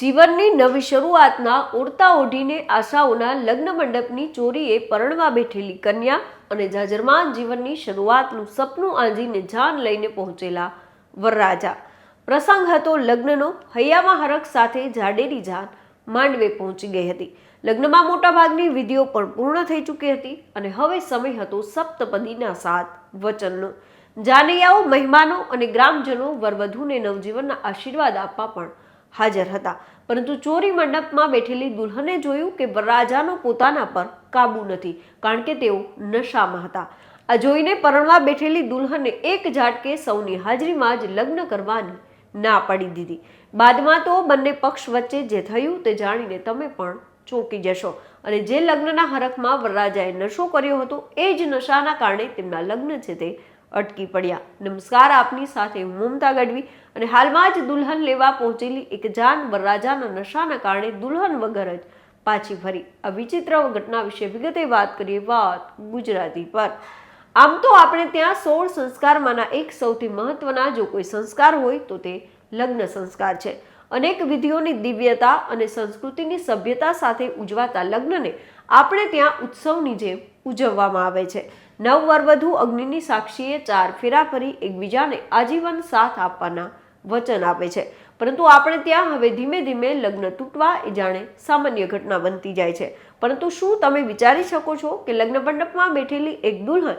જીવનની નવી શરૂઆતના ઓરતા ઓઢીને આશાઓના લગ્ન મંડપની ચોરીએ પરણવા બેઠેલી કન્યા અને જાજરમાન જીવનની શરૂઆતનું સપનું આંજીને જાન લઈને પહોંચેલા વરરાજા. પ્રસંગ હતો લગ્નનો. હૈયામાં હરખ સાથે જાડેરી જાન માંડવે પહોંચી ગઈ હતી. લગ્નમાં મોટાભાગની વિધિઓ પણ પૂર્ણ થઈ ચૂકી હતી અને હવે સમય હતો સપ્તપદીના 7 વચનનો. જાનૈયાઓ, મહેમાનો અને ગ્રામજનો વરવધુને નવજીવનના આશીર્વાદ આપવા પણ હાજર હતા. પરંતુ ચોરી મંડપમાં બેઠેલી દુલ્હને જોયું કે વરરાજાનો પોતાના પર કાબુ નથી, કારણ કે તેઓ નશામાં હતા. આ જોઈને પરણવા બેઠેલી દુલ્હને એક ઝાટકે સૌની હાજરીમાં જ લગ્ન કરવાની ના પાડી દીધી. બાદમાં તો બંને પક્ષ વચ્ચે જે થયું તે જાણીને તમે પણ ચોંકી જશો. અને જે લગ્નના હરખમાં વરરાજાએ નશો કર્યો હતો એ જ નશાના કારણે તેમના લગ્ન છે તે અટકી પડ્યા. નમસ્કાર, આપની સાથે હું મમતા ગઢવી અને હાલમાં જ દુલ્હન લેવા પહોંચેલી એક જાન વરરાજાના નશાના કારણે દુલ્હન વગર જ પાછી ફરી. આ વિચિત્ર ઘટના વિશે વિગતે વાત કરીએ. વાત ગુજરાતી પર. આમ તો આપણે ત્યાં 16 સંસ્કારમાંના એક સૌથી મહત્વના જો કોઈ સંસ્કાર હોય તો તે લગ્ન સંસ્કાર છે. અનેક વિધિઓની દિવ્યતા અને સંસ્કૃતિની સભ્યતા સાથે ઉજવાતા લગ્નને આપણે ત્યાં ઉત્સવની જેમ ઉજવવામાં આવે છે. નવ વરવધુ અગ્નિની સાક્ષીએ 4 ફેરા ફરી એકબીજાને આજીવન સાથ આપવાના વચન આપે છે. પરંતુ આપણે ત્યાં હવે ધીમે ધીમે લગ્ન તૂટવા એ જાણે સામાન્ય ઘટના બનતી જાય છે. પરંતુ શું તમે વિચારી શકો છો કે લગ્ન મંડપમાં બેઠેલી એક દુલ્હન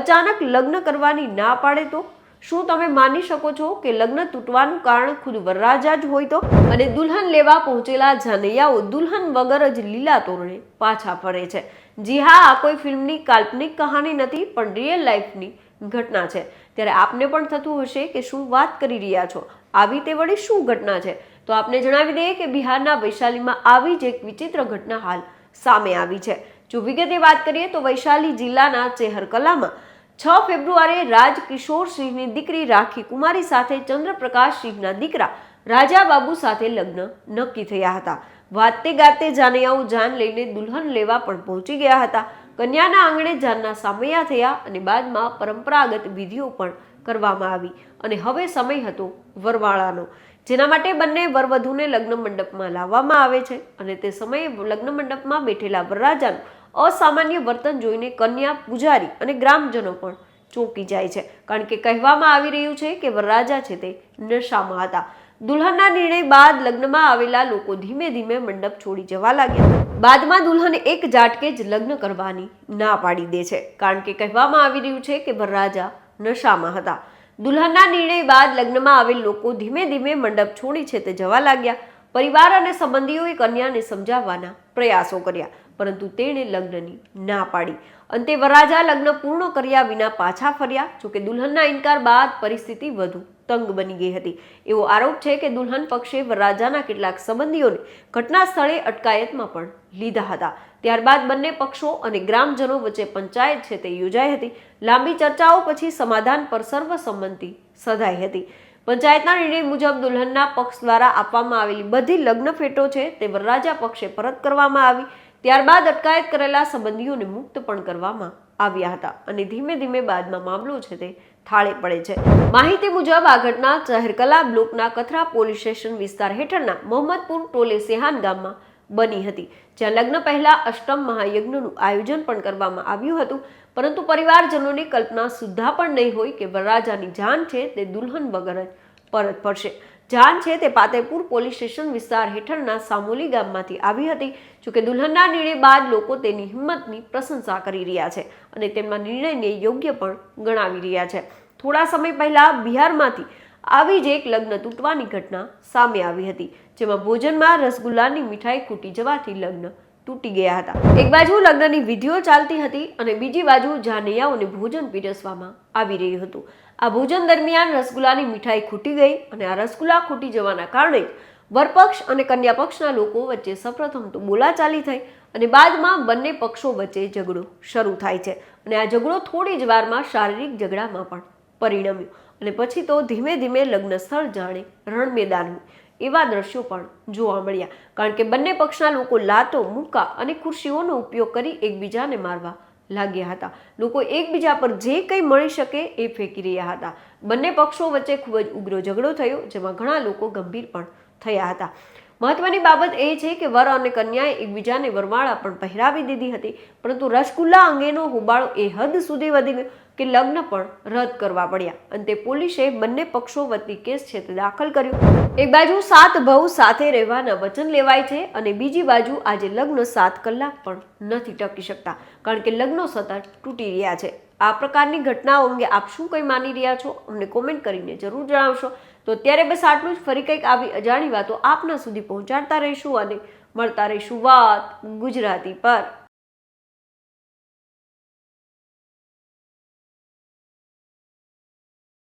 અચાનક લગ્ન કરવાની ના પાડે તો? શું તમે માની શકો છો કે લગ્ન તૂટવાનું કારણ ખુદ વરરાજા જ હોય તો? અને દુલ્હન લેવા પહોંચેલા જાનૈયાઓ દુલ્હન વગર જ લીલા તોરણે પાછા ફરે છે. જી હા, આ કોઈ ફિલ્મની કાલ્પનિક કહાની નથી, પણ રિયલ લાઈફની ઘટના છે. ત્યારે આપને પણ થતું હશે કે શું વાત કરી રહ્યા છો, આવી તે વળી શું ઘટના છે? તો આપને જણાવી દઈએ કે બિહારના વૈશાલીમાં આવી જ એક વિચિત્ર ઘટના હાલ સામે આવી છે. જો વિગતે વાત કરીએ તો વૈશાલી જિલ્લાના ચેહરકલામાં 6 ફેબ્રુઆરીએ રાજકિશોર સિંહની દીકરી રાખી કુમારી સાથે ચંદ્રપ્રકાશ સિંહના દીકરા રાજા બાબુ સાથે લગ્ન નક્કી થયા હતા. વાતે ગાતે જાનૈયાઓ જાન લઈને દુલ્હન લેવા પણ પહોંચી ગયા હતા. કન્યાના આંગણે જાનના સામૈયા થયા અને બાદમાં પરંપરાગત વિધિઓ પણ કરવામાં આવી અને હવે સમય હતો વરવાળાનો, જેના માટે બંને વરવધુને લગ્ન મંડપમાં લાવવામાં આવે છે. અને તે સમયે લગ્ન મંડપમાં બેઠેલા વરરાજાનું અસામાન્ય વર્તન જોઈને કન્યા, પૂજારી અને ગ્રામજનો પણ ચોંકી જાય છે, કારણ કે કહેવામાં આવી રહ્યું છે કે વરરાજા છે તે નશામાં હતા. દુલ્હનના નિર્ણય બાદ લગ્નમાં આવેલા લોકો ધીમે ધીમે મંડપ છોડી જવા લાગ્યા. બાદમાં દુલ્હન એક ઝાટકે જ લગ્ન કરવાની ના પાડી દે છે, કારણ કે કહેવામાં આવી રહ્યું છે કે વરરાજા નશામાં હતા. દુલ્હનના નિર્ણય બાદ લગ્નમાં આવેલ લોકો ધીમે ધીમે મંડપ છોડી છે તે જવા લાગ્યા. પરિવાર અને સંબંધીઓએ કન્યાને સમજાવવાના પ્રયાસો કર્યા, પરંતુ તેણે લગ્નની ના પાડી. અંતે વરરાજા લગ્ન પૂર્ણ કર્યા વિના પાછા ફર્યા. જોકે દુલ્હનના ઇનકાર બાદ પરિસ્થિતિ વધુ તંગ બની ગઈ હતી. એવો આરોપ છે કે દુલ્હન પક્ષે વરરાજાના કેટલાક સંબંધીઓને ઘટના સ્થળે અટકાયતમાં પણ લીધા હતા. ત્યારબાદ બંને પક્ષો અને ગ્રામજનો વચ્ચે પંચાયત છે તે યોજાઈ હતી. લાંબી ચર્ચાઓ પછી સમાધાન પર સર્વસંમતિ સધાઈ હતી. પંચાયતના નિર્ણય મુજબ દુલ્હનના પક્ષ દ્વારા આપવામાં આવેલી બધી લગ્ન ભેટો છે તે વરરાજા પક્ષે પરત કરવામાં આવી. ત્યારબાદ અટકાયત કરેલા સંબંધીઓને મુક્ત પણ કરવામાં આવ્યા હતા અને ધીમે ધીમે બાદમાં મામલો છે તે થાળે પડે છે. માહિતી મુજબ આ ઘટના ચહેરકલા બ્લોકના કથરા પોલીસ સ્ટેશન વિસ્તાર હેઠળના મોહમ્મદપુર ટોલે સેહાન ગામમાં બની હતી, જ્યાં લગ્ન પહેલા અષ્ટમ મહાયજ્ઞનું આયોજન પણ કરવામાં આવ્યું હતું. પરંતુ પરિવારજનોની કલ્પના સુદ્ધા પણ નહીં હોય કે વરરાજાની જાન છે તે દુલ્હન વગર જ પરત ફરશે. જાન છે તે પાતેપુર પોલીસ સ્ટેશન વિસ્તાર હેઠળના સામોલી ગામમાંથી આવી હતી. જોકે દુલ્હનના નિર્ણય બાદ લોકો તેની હિંમતની પ્રશંસા કરી રહ્યા છે અને તેમના નિર્ણયને યોગ્ય પણ ગણાવી રહ્યા છે. થોડા સમય પહેલા બિહારમાંથી આવી જ એક લગ્ન તૂટવાની ઘટના સામે આવી હતી, જેમાં ભોજનમાં રસગુલ્લાની મીઠાઈ ખૂટી જવાથી લગ્ન તૂટી ગયા હતા. એક બાજુ લગ્નની વિધિઓ ચાલતી હતી અને બીજી બાજુ જાનૈયાઓને ભોજન પીરસવામાં આવી રહ્યું હતું. આ ભોજન દરમિયાન રસગુલ્લાની મીઠાઈ ખૂટી ગઈ અને આ રસગુલ્લા ખૂટી જવાના કારણે વરપક્ષ અને કન્યા પક્ષના લોકો વચ્ચે સૌપ્રથમ તો બોલાચાલી થઈ અને બાદમાં બંને પક્ષો વચ્ચે ઝઘડો શરૂ થાય છે. અને આ ઝઘડો થોડી જ વારમાં શારીરિક ઝઘડામાં પણ પરિણમ્યો અને પછી તો ધીમે ધીમે લગ્ન સ્થળ જાણે રણમેદાન એવા દ્રશ્યો પણ જોવા મળ્યા, કારણ કે બંને પક્ષના લોકો લાતો, મુક્કા અને ખુરશીઓનો ઉપયોગ કરી એકબીજાને મારવા લાગ્યા હતા. લોકો એકબીજા પર જે કંઈ મળી શકે એ ફેંકી રહ્યા હતા. બંને પક્ષો વચ્ચે ખૂબ જ ઉગ્ર ઝઘડો થયો, જેમાં ઘણા લોકો ગંભીર પણ થયા હતા. મહત્વની બાબત એ છે કે વર અને કન્યાએ એકબીજાને વરમાળા પણ પહેરાવી દીધી હતી, પરંતુ રસગુલ્લા અંગેનો હોબાળો એ હદ સુધી વધી ગયો કે લગ્ન પણ રદ કરવા પડ્યા. અંતે પોલીસે બંને પક્ષો વતી કેસ છે તે દાખલ કર્યો. એક બાજુ 7 ભવ સાથે રહેવાના વચન લેવાય છે અને બીજી બાજુ આજે લગ્ન 7 કલાક પણ નથી ટકી શકતા, કારણ કે લગ્નો સતત તૂટી રહ્યા છે. આ પ્રકારની ઘટનાઓ અંગે આપ શું કંઈ માની રહ્યા છો અમને કોમેન્ટ કરીને જરૂર જણાવશો. તો અત્યારે બસ આટલું જ. ફરી કંઈક આવી અજાણી વાતો આપના સુધી પહોંચાડતા રહીશું અને મળતા રહીશું વાત ગુજરાતી પર.